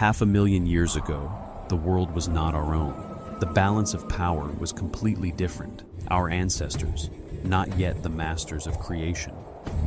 500,000 years ago, the world was not our own. The balance of power was completely different. Our ancestors, not yet the masters of creation,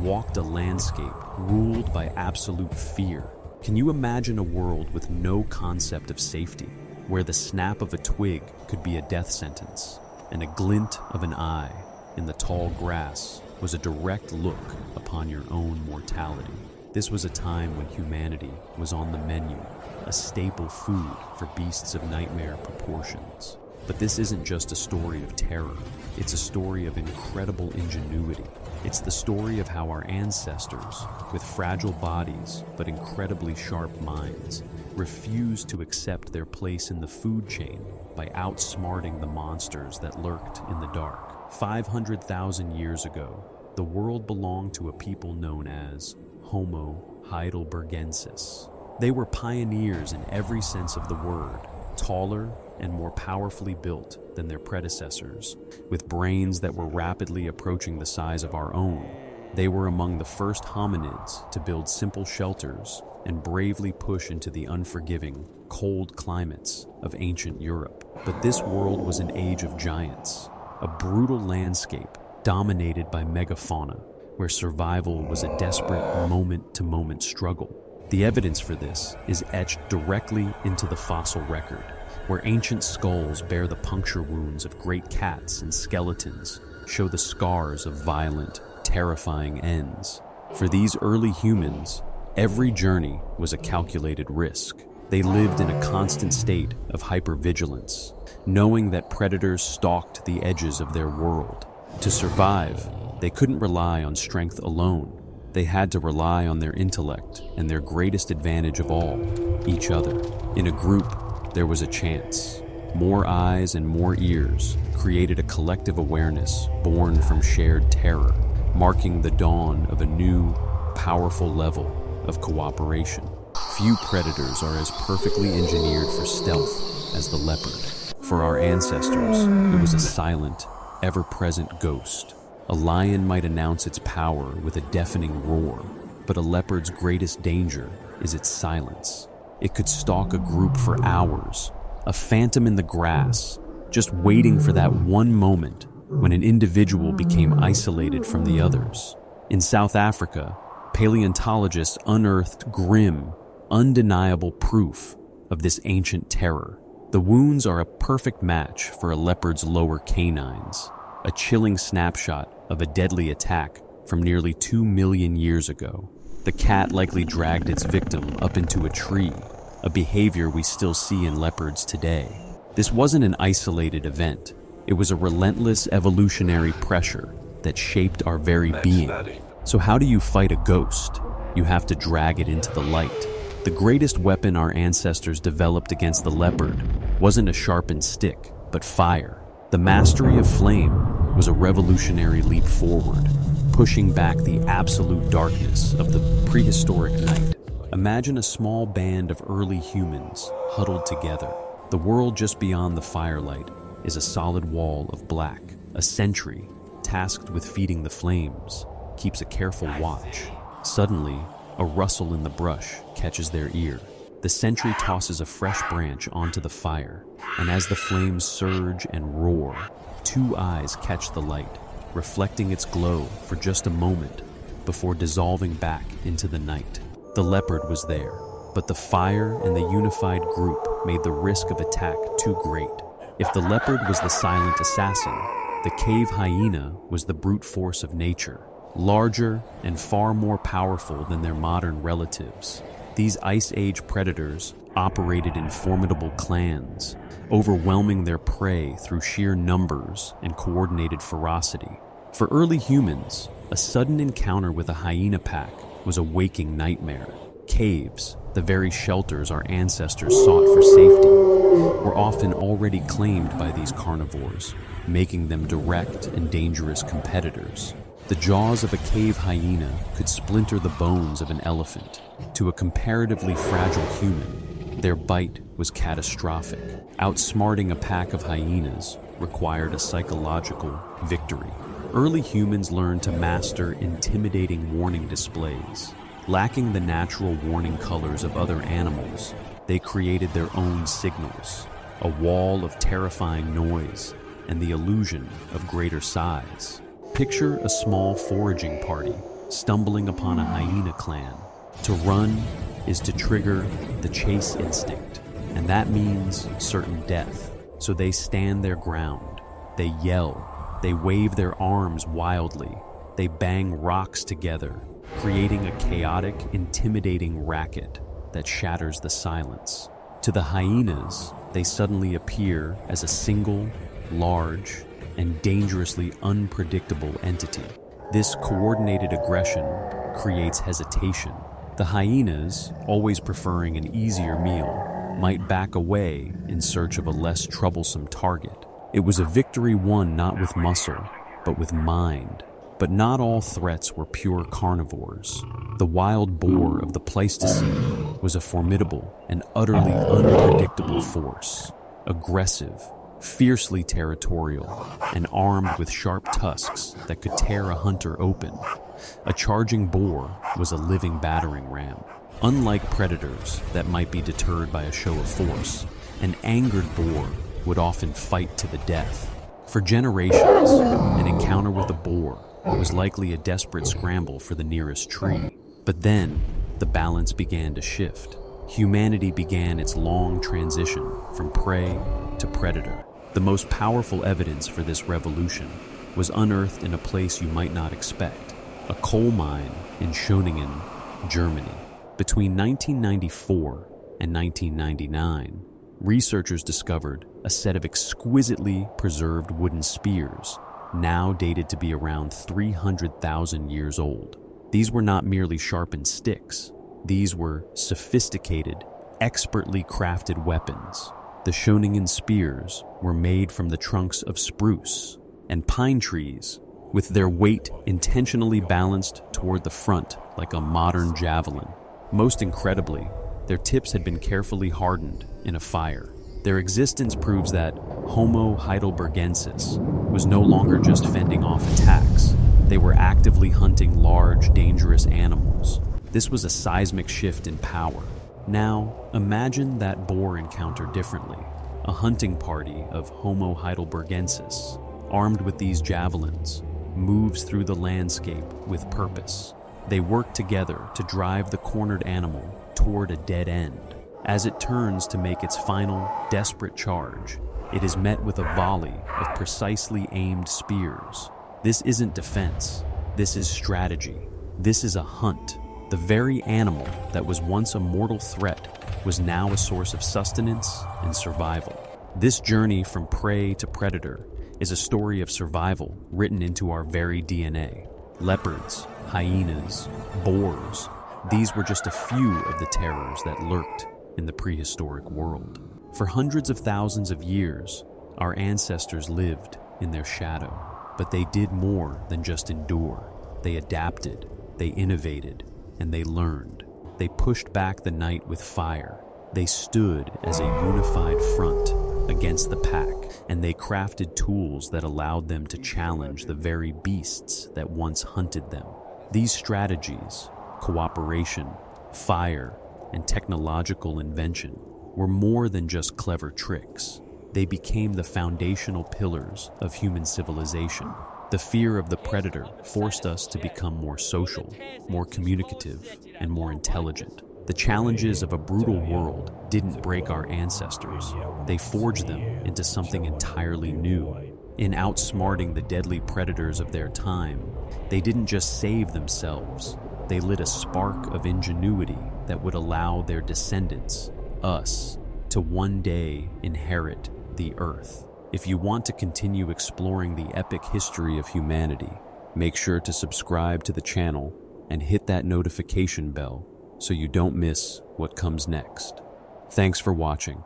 walked a landscape ruled by absolute fear. Can you imagine a world with no concept of safety, where the snap of a twig could be a death sentence, and a glint of an eye in the tall grass was a direct look upon your own mortality? This was a time when humanity was on the menu, a staple food for beasts of nightmare proportions. But this isn't just a story of terror, it's a story of incredible ingenuity. It's the story of how our ancestors, with fragile bodies but incredibly sharp minds, refused to accept their place in the food chain by outsmarting the monsters that lurked in the dark. 500,000 years ago, the world belonged to a people known as Homo heidelbergensis. They were pioneers in every sense of the word, taller and more powerfully built than their predecessors, with brains that were rapidly approaching the size of our own. They were among the first hominids to build simple shelters and bravely push into the unforgiving, cold climates of ancient Europe. But this world was an age of giants, a brutal landscape dominated by megafauna, where survival was a desperate moment-to-moment struggle. The evidence for this is etched directly into the fossil record, where ancient skulls bear the puncture wounds of great cats and skeletons show the scars of violent, terrifying ends. For these early humans, every journey was a calculated risk. They lived in a constant state of hypervigilance, knowing that predators stalked the edges of their world. To survive, they couldn't rely on strength alone. They had to rely on their intellect and their greatest advantage of all, each other. In a group, there was a chance. More eyes and more ears created a collective awareness born from shared terror, marking the dawn of a new, powerful level of cooperation. Few predators are as perfectly engineered for stealth as the leopard. For our ancestors, it was a silent, ever-present ghost. A lion might announce its power with a deafening roar, but a leopard's greatest danger is its silence. It could stalk a group for hours, a phantom in the grass, just waiting for that one moment when an individual became isolated from the others. In South Africa, paleontologists unearthed grim, undeniable proof of this ancient terror. The wounds are a perfect match for a leopard's lower canines, a chilling snapshot of a deadly attack from nearly 2 million years ago. The cat likely dragged its victim up into a tree, a behavior we still see in leopards today. This wasn't an isolated event. It was a relentless evolutionary pressure that shaped our very being. So how do you fight a ghost? You have to drag it into the light. The greatest weapon our ancestors developed against the leopard wasn't a sharpened stick, but fire. The mastery of flame was a revolutionary leap forward, pushing back the absolute darkness of the prehistoric night. Imagine a small band of early humans huddled together. The world just beyond the firelight is a solid wall of black. A sentry, tasked with feeding the flames, keeps a careful watch. Suddenly, a rustle in the brush catches their ear. The sentry tosses a fresh branch onto the fire, and as the flames surge and roar, 2 eyes catch the light, reflecting its glow for just a moment before dissolving back into the night. The leopard was there, but the fire and the unified group made the risk of attack too great. If the leopard was the silent assassin, the cave hyena was the brute force of nature, larger and far more powerful than their modern relatives. These Ice Age predators operated in formidable clans, overwhelming their prey through sheer numbers and coordinated ferocity. For early humans, a sudden encounter with a hyena pack was a waking nightmare. Caves, the very shelters our ancestors sought for safety, were often already claimed by these carnivores, making them direct and dangerous competitors. The jaws of a cave hyena could splinter the bones of an elephant. To a comparatively fragile human, their bite was catastrophic. Outsmarting a pack of hyenas required a psychological victory. Early humans learned to master intimidating warning displays. Lacking the natural warning colors of other animals, They created their own signals, a wall of terrifying noise and the illusion of greater size. Picture a small foraging party stumbling upon a hyena clan. To run is to trigger the chase instinct, and that means certain death. So they stand their ground, they yell, they wave their arms wildly, they bang rocks together, creating a chaotic, intimidating racket that shatters the silence. To the hyenas, they suddenly appear as a single, large, and dangerously unpredictable entity. This coordinated aggression creates hesitation. The hyenas, always preferring an easier meal, might back away in search of a less troublesome target. It was a victory won not with muscle, but with mind. But not all threats were pure carnivores. The wild boar of the Pleistocene was a formidable and utterly unpredictable force. Aggressive, fiercely territorial, and armed with sharp tusks that could tear a hunter open. A charging boar was a living battering ram. Unlike predators that might be deterred by a show of force, an angered boar would often fight to the death. For generations, an encounter with a boar was likely a desperate scramble for the nearest tree. But then, the balance began to shift. Humanity began its long transition from prey to predator. The most powerful evidence for this revolution was unearthed in a place you might not expect, a coal mine in Schöningen, Germany. Between 1994 and 1999, researchers discovered a set of exquisitely preserved wooden spears, now dated to be around 300,000 years old. These were not merely sharpened sticks. These were sophisticated, expertly crafted weapons. The Schöningen spears were made from the trunks of spruce and pine trees, with their weight intentionally balanced toward the front like a modern javelin. Most incredibly, their tips had been carefully hardened in a fire. Their existence proves that Homo heidelbergensis was no longer just fending off attacks. They were actively hunting large, dangerous animals. This was a seismic shift in power. Now, imagine that boar encounter differently. A hunting party of Homo heidelbergensis, armed with these javelins, moves through the landscape with purpose. They work together to drive the cornered animal toward a dead end. As it turns to make its final, desperate charge, it is met with a volley of precisely aimed spears. This isn't defense. This is strategy. This is a hunt. The very animal that was once a mortal threat was now a source of sustenance and survival. This journey from prey to predator is a story of survival written into our very DNA. Leopards, hyenas, boars, these were just a few of the terrors that lurked in the prehistoric world. For hundreds of thousands of years, our ancestors lived in their shadow, but they did more than just endure. They adapted, they innovated, and they learned. They pushed back the night with fire. They stood as a unified front against the pack, and they crafted tools that allowed them to challenge the very beasts that once hunted them. These strategies, cooperation, fire, and technological invention, were more than just clever tricks. They became the foundational pillars of human civilization. The fear of the predator forced us to become more social, more communicative, and more intelligent. The challenges of a brutal world didn't break our ancestors. They forged them into something entirely new. In outsmarting the deadly predators of their time, they didn't just save themselves. They lit a spark of ingenuity that would allow their descendants, us, to one day inherit the earth. If you want to continue exploring the epic history of humanity, make sure to subscribe to the channel and hit that notification bell so you don't miss what comes next. Thanks for watching.